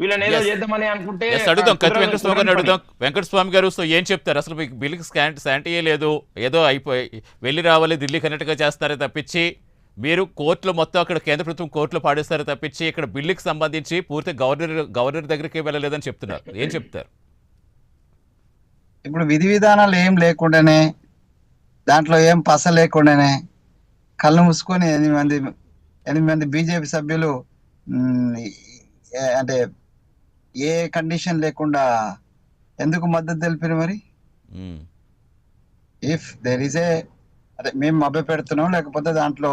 వీళ్ళని ఏదో ఎస్ చేద్దామని అనుకుంటే ఎస్ అడుగుదాం కత్తి వెంకటస్వామి గారిని కుదరని పని. అడుగుదాం. వెంకటస్వామి గారు సో ఏం చెప్తారు అసలు మీకు బిల్లుకి శాంటియే లేదు, ఏదో అయిపోయి వెళ్ళి రావాలి ఢిల్లీ కన్నట్టుగా చేస్తారే తప్పించి మీరు కోర్టులో మొత్తం అక్కడ కేంద్ర ప్రభుత్వం కోర్టులో పాడేస్తారే తప్పించి ఇక్కడ బిల్లుకి సంబంధించి పూర్తి గవర్నర్ దగ్గరికి వెళ్ళలేదని చెప్తున్నారు. ఏం చెప్తారు? ఇప్పుడు విధి విధానాలు ఏం లేకుండానే, దాంట్లో ఏం పస లేకుండానే కళ్ళు మూసుకొని 8 మంది బీజేపీ సభ్యులు ఉమ్, అంటే ఏ కండిషన్ లేకుండా ఎందుకు మద్దతు తెలిపారు మరి? మ్మ్. ఇఫ్ దెర్ ఈస్ ఏ, అదే మేము మభ్య పెడుతున్నాం, లేకపోతే దాంట్లో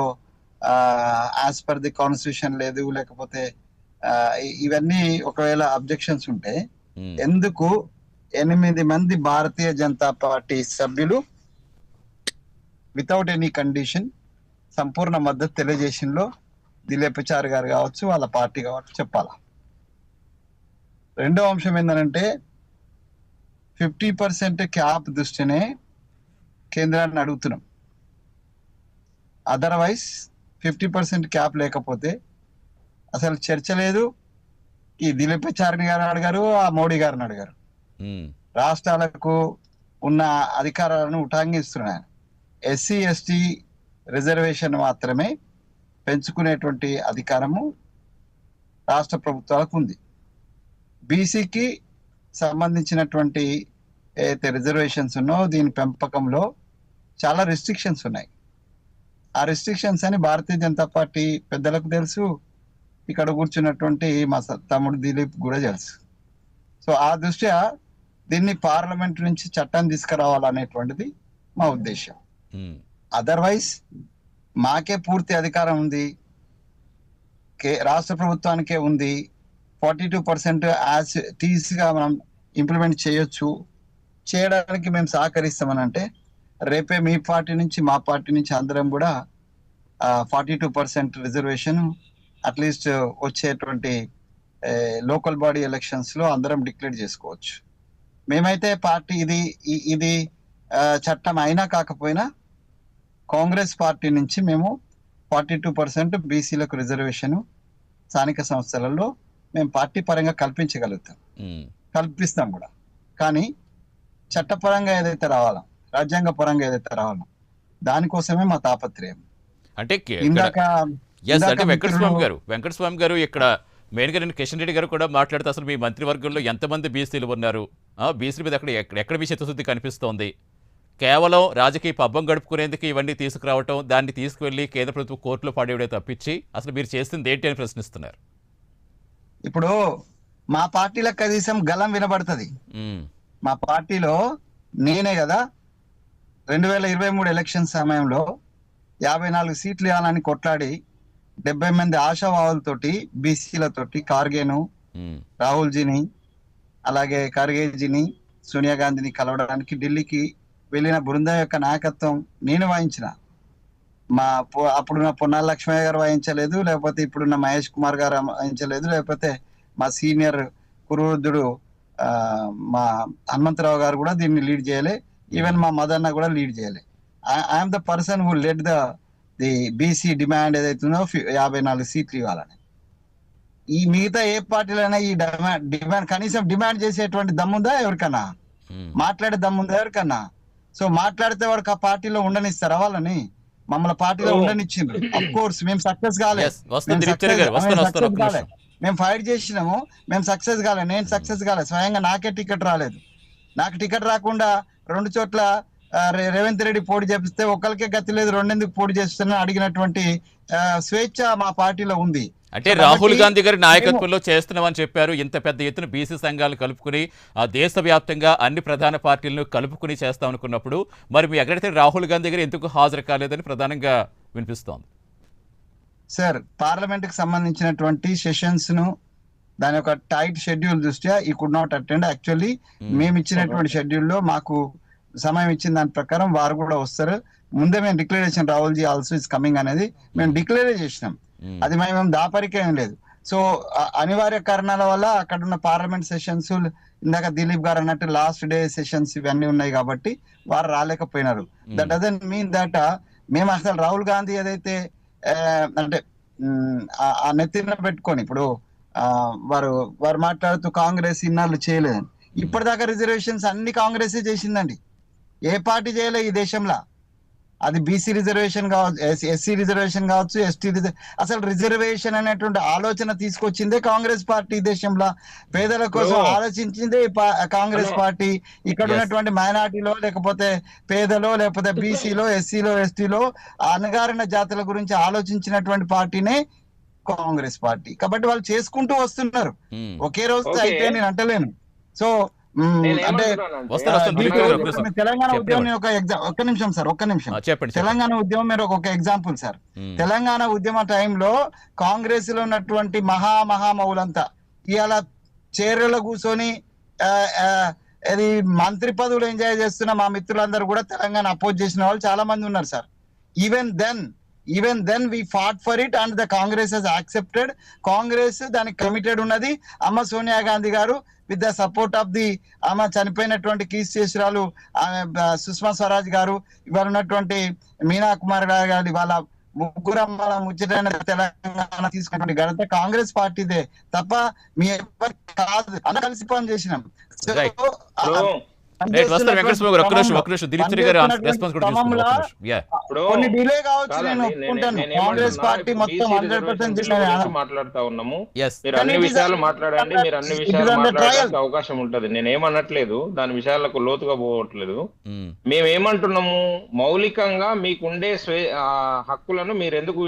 యాజ్ పర్ ది కాన్స్టిట్యూషన్ లేదు, లేకపోతే ఇవన్నీ ఒకవేళ అబ్జెక్షన్స్ ఉంటే మ్మ్. ఎందుకు 8 మంది భారతీయ జనతా పార్టీ సభ్యులు వితౌట్ ఎనీ కండిషన్ సంపూర్ణ మద్దతు తెలియజేసింలో దిలీపాచారి గారు కావచ్చు, వాళ్ళ పార్టీ కావచ్చు చెప్పాలా. రెండో అంశం ఏంటంటే 50% క్యాప్ దృష్టినే కేంద్రాన్ని అడుగుతున్నాం. అదర్వైజ్ 50% క్యాప్ లేకపోతే అసలు చర్చ లేదు. ఈ దిలీపాచారి గారిని అడిగారు, ఆ మోడీ గారిని అడిగారు. మ్మ్. రాష్ట్రాలకు ఉన్న అధికారాలను ఉటాంగిస్తున్నాయి. ఎస్సీ ఎస్టీ రిజర్వేషన్ మాత్రమే పెంచుకునేటువంటి అధికారము రాష్ట్ర ప్రభుత్వాలకు ఉంది. బీసీకి సంబంధించినటువంటి ఏదైతే రిజర్వేషన్స్ ఉన్నో దీని పెంపకంలో చాలా రెస్ట్రిక్షన్స్ ఉన్నాయి. ఆ రెస్ట్రిక్షన్స్ అని భారతీయ జనతా పార్టీ పెద్దలకు తెలుసు, ఇక్కడ కూర్చున్నటువంటి మా తమ్ముడు దిలీప్ కూడా తెలుసు. సో ఆ దృష్ట్యా దీన్ని పార్లమెంట్ నుంచి చట్టం తీసుకురావాలనేటువంటిది మా ఉద్దేశం. మ్మ్. అదర్వైజ్ మాకే పూర్తి అధికారం ఉంది, రాష్ట్ర ప్రభుత్వానికే ఉంది. 42% యాజ్ టీసీగా మనం ఇంప్లిమెంట్ చేయొచ్చు, చేయడానికి మేము సహకరిస్తామని అంటే రేపే మీ పార్టీ నుంచి మా పార్టీ నుంచి అందరం కూడా 42% రిజర్వేషన్ అట్లీస్ట్ వచ్చేటువంటి లోకల్ బాడీ ఎలక్షన్స్ లో అందరం డిక్లేర్ చేసుకోవచ్చు. మేమైతే పార్టీ ఇది చట్టం అయినా కాకపోయినా కాంగ్రెస్ పార్టీ నుంచి మేము 42% బీసీలకు రిజర్వేషన్ స్థానిక సంస్థలలో మేము పార్టీ పరంగా కల్పించగలుగుతాం, మ్మ్. కల్పిస్తాం కూడా. కానీ చట్టపరంగా ఏదైతే రావాలో, రాజ్యాంగ పరంగా ఏదైతే రావాలో దానికోసమే మా తాపత్రయం. అంటే ఇందాక అంటే వెంకటస్వామి గారు ఇక్కడ మెయిన్గా నేను కిషన్ రెడ్డి గారు కూడా మాట్లాడితే అసలు మీ మంత్రివర్గంలో ఎంతమంది బీసీలు ఉన్నారు, బీసీల మీద ఎక్కడ మీ చిత్తశుద్ధి కనిపిస్తోంది? కేవలం రాజకీయ పబ్బం గడుపుకునేందుకు ఇవన్నీ తీసుకురావటం, దాన్ని తీసుకువెళ్ళి కేంద్ర ప్రభుత్వం కోర్టులో పడేయడే తప్పించి అసలు మీరు చేస్తుంది ఏంటి అని ప్రశ్నిస్తున్నారు. ఇప్పుడు మా పార్టీలో కనీసం గలం వినబడుతుంది. మ్మ్. మా పార్టీలో నేనే కదా 2023 ఎలక్షన్ సమయంలో 54 సీట్లు ఇవ్వాలని కొట్లాడి 70 మంది ఆశావాహులతోటి బీసీలతోటి కార్గేను, మ్మ్. రాహుల్జీని, అలాగే ఖర్గేజీని, సోనియా గాంధీని కలవడానికి ఢిల్లీకి వెళ్ళిన బృందం యొక్క నాయకత్వం నేను వహించిన. అప్పుడున్న పొన్నాల లక్ష్మయ్య గారు వహించలేదు, లేకపోతే ఇప్పుడున్న మహేష్ కుమార్ గారు వహించలేదు, లేకపోతే మా సీనియర్ కురువృద్ధుడు మా హనుమంతరావు గారు కూడా దీన్ని లీడ్ చేయలే, ఈవెన్ మా మదన్న కూడా లీడ్ చేయలే. I'm the person who lead the BC demand ఏదైతుందో 54 సీట్లు ఇవ్వాలని. ఈ మిగతా ఏ పార్టీలైనా ఈ డిమాండ్ కనీసం డిమాండ్ చేసేటువంటి దమ్ముందా ఎవరికన్నా? మ్మ్. మాట్లాడే దమ్ముందా ఎవరికన్నా? సో మాట్లాడితే వాడికి ఆ పార్టీలో ఉండనిస్తారా? వాళ్ళని మమ్మల్ని పార్టీలో ఉండనిచ్చిండ్రు. అఫ్ కోర్స్ మేము సక్సెస్ కాలే, Yes, వస్తుంది దిలీప్ గారు, వస్తాను ఒక్క నిమిషం. మేము ఫైట్ చేసినాము, మేము సక్సెస్ కాలే. నేను సక్సెస్ కాలే, స్వయంగా నాకే టికెట్ రాలేదు. నాకు టికెట్ రాకుండా 2 చోట్ల రేవంత్ రెడ్డి పోటీ చేపిస్తే ఒకరికే గతి లేదు, 2 ఎందుకు పోటీ చేస్తున్నా అడిగినటువంటి స్వేచ్ఛ మా పార్టీలో ఉంది. అంటే రాహుల్ గాంధీ గారి నాయకత్వంలో చేస్తున్నామని చెప్పారు. ఇంత పెద్ద ఎత్తున బీసీ సంఘాలు కలుపుకుని దేశవ్యాప్తంగా అన్ని ప్రధాన పార్టీలను కలుపుకుని చేస్తాం అనుకున్నప్పుడు మరి మీ ఎక్కడైతే రాహుల్ గాంధీ గారు ఎందుకు హాజరు కాలేదని ప్రధానంగా వినిపిస్తోంది. సార్, పార్లమెంట్ కి సంబంధించినటువంటి సెషన్స్ ను దాని యొక్క టైట్ షెడ్యూల్ దృష్ట్యా ఈ కుడ్ నాట్ అటెండ్. యాక్చువల్లీ మేము ఇచ్చినటువంటి షెడ్యూల్ లో మాకు సమయం ఇచ్చిన దాని ప్రకారం వారు కూడా వస్తారు. ముందే మేము declaration Rahul ji also is coming అనేది మేము డిక్లేర్ చేసినాం. అది మేము దాపరికేం లేదు. సో అనివార్య కారణాల వల్ల అక్కడ ఉన్న పార్లమెంట్ సెషన్స్, ఇందాక దిలీప్ గారు అన్నట్టు లాస్ట్ డే సెషన్స్ ఇవన్నీ ఉన్నాయి కాబట్టి వారు రాలేకపోయినారు. దట్ డజంట్ మీన్ దట్ మేము అసలు రాహుల్ గాంధీ ఏదైతే అంటే ఆ నెత్తిన పెట్టుకొని ఇప్పుడు వారు వారు మాట్లాడుతూ కాంగ్రెస్ ఇన్నాళ్ళు చేయలేదు. ఇప్పటిదాకా రిజర్వేషన్స్ అన్ని కాంగ్రెసే చేసిందండి. ఏ పార్టీ చేయలే ఈ దేశంలో. అది బీసీ రిజర్వేషన్ కావచ్చు, ఎస్సీ రిజర్వేషన్ కావచ్చు, ఎస్టీ అసలు రిజర్వేషన్ అనేటువంటి ఆలోచన తీసుకొచ్చిందే కాంగ్రెస్ పార్టీ దేశంలో. పేదల కోసం ఆలోచించిందే కాంగ్రెస్ పార్టీ. ఇక్కడ ఉన్నటువంటి మైనార్టీలో లేకపోతే పేదలో లేకపోతే బీసీలో ఎస్సీలో ఎస్టీలో అణగారిన జాతుల గురించి ఆలోచించినటువంటి పార్టీనే కాంగ్రెస్ పార్టీ. కాబట్టి వాళ్ళు చేసుకుంటూ వస్తున్నారు. ఒకే రోజు అయితే నేను అంటలేను. సో అంటే తెలంగాణ ఉద్యమం ఒక ఒక్క నిమిషం సార్, ఒక్క నిమిషం. తెలంగాణ ఉద్యమం మీరు ఒక ఎగ్జాంపుల్ సార్. తెలంగాణ ఉద్యమ టైంలో కాంగ్రెస్ లో ఉన్నటువంటి మహామహులంతా ఇవాళ చీరలో కూర్చొని అది మంత్రి పదవులు ఎంజాయ్ చేస్తున్న మా మిత్రులందరూ కూడా తెలంగాణ అపోజ్ చేసిన వాళ్ళు చాలా మంది ఉన్నారు sir. Even then we fought for it and the Congress has accepted. Congress దానికి కమిటెడ్ ఉన్నది. అమ్మ Sonia Gandhi garu with the support of the ఆమె చనిపోయినటువంటి కీర్తిశేషురాలు సుష్మా స్వరాజ్ గారు, ఇవాళ ఉన్నటువంటి మీనా కుమార్ గారు, వాళ్ళ ముగ్గురు అమ్మల ముచ్చటైన తెలంగాణ తీసుకున్నటువంటి ఘనత కాంగ్రెస్ పార్టీదే తప్ప మీ ఎవరు కాదు. అన్న కలిసి పని చేసినాం. కొన్ని డిలే కావచ్చు, నేను ఒప్పుకుంటాను. కాంగ్రెస్ పార్టీ మొత్తం 100% మాట్లాడుతా ఉన్నాము. మీరు అన్ని విషయాలు మాట్లాడండి, మీరు అన్ని విషయాలు మాట్లాడడానికి అవకాశం ఉంటది. నేనేమనట్లేదు, దాని విషయాలకు లోతుగా పోవట్లేదు. మేమేమంటున్నాము, మౌలికంగా మీకుండే హక్కులను మీరు ఎందుకు